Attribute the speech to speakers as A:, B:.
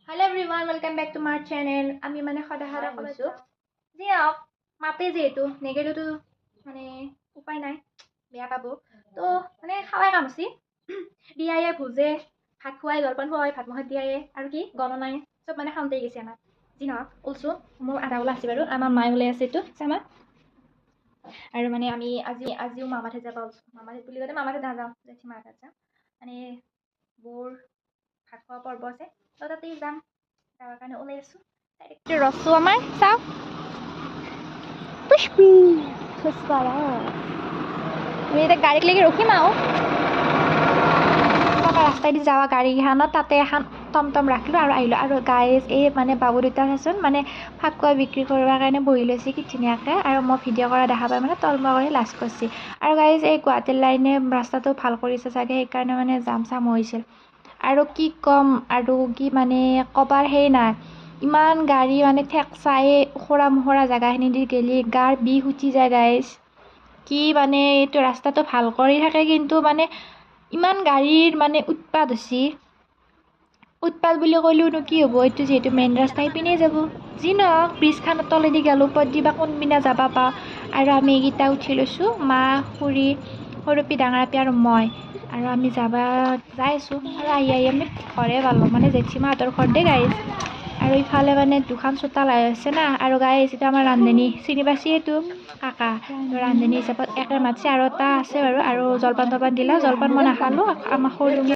A: Hello everyone, welcome back to my channel. আমি মানে সদায় কৈছো যে মাতে যেহেতু নেগেলেতো মানে উপায় নাই বেয়া পাব তো মানে খাওয়াই কাম আছে বিয়ায়ে ভুজে ভাত খুৱাই জলপান খুৱাই ভাত মুখত দিয়ায়ে আৰু কি গণনাই চব মানে খাওঁতে গৈছে আমাৰ যি নহওক ওলছো মোৰ আধা ওলা আছে বাৰু আমাৰ মায়ে ওলাই আছে এইটো চামা আৰু মানে আমি আজিও মামাতে যাব মামাতে বুলি কলে মামাতে নাযাওঁ জেঠি মাৰ তাত যাম মানে বৰ ভাত খোৱা পৰ্ব আছে তো তাতেই যাম যাৱাৰ কাৰণে ওলাই আছো ডাইৰেক্ট ৰসটো আমাৰ চাও পুষ্পি খুচপাৰা আমি এতিয়া গাড়ীক লাগি ৰখিম আৰু ৰাস্তাই দি যাৱা গাড়ীখনত তাতে এখন টমটম ৰাখিলোঁ আৰু আহিলোঁ আৰু গাইজ এই মানে বাবু দুটা চাচোন মানে ফাকুৱা বিক্ৰী কৰিবৰ কাৰণে বহি লৈছে কি ধুনীয়াকৈ আৰু মই ভিডিঅ' কৰা দেখা পাই মানে তলমুৱা কৰি লাজ কৰিছে আৰু গাইজ এই গুৱাহাটীৰ লাইনে ৰাস্তাটো ভাল কৰিছে চাগে সেইকাৰণে মানে জাম চাম হৈছিল আৰু কি ক'ম আৰু কি মানে ক'বাৰ সেই নাই ইমান গাড়ী মানে ঠেকচাই ওখৰা মোখৰা জেগাখিনি দি গেলি গাৰ বিষ উঠি যায় গাইজ কি মানে এইটো ৰাস্তাটো ভাল কৰি থাকে কিন্তু মানে ইমান গাড়ীৰ মানে উৎপাত হৈছে উৎপাত বুলি ক'লেওনো কি হ'ব এইটো যিহেতু মেইন ৰাস্তা পিনে যাব যি নহওক ব্ৰিজখনৰ তলেদি গ'লোঁ পদি বা কোনপিনে যাবা পাওঁ আৰু আমি এইকেইটা উঠি লৈছোঁ মা খুৰী সৰুপি ডাঙৰাপি আৰু মই আৰু আমি যাই আছোঁ আৰু আহি আমি ঘৰে পালোঁ মানে জেঠীমাহঁতৰ ঘৰ দেই গাইজ আৰু ইফালে মানে দুখন চোতাল আছে না আৰু গাইজ এইটো আমাৰ ৰান্ধনী চিনি পাইছি এইটো কাকা ৰান্ধনী হিচাপত একে মাতিছে আৰু এটা আছে বাৰু আৰু জলপান তলপান দিলা জলপান মই নাখালোঁ আমাক সৰু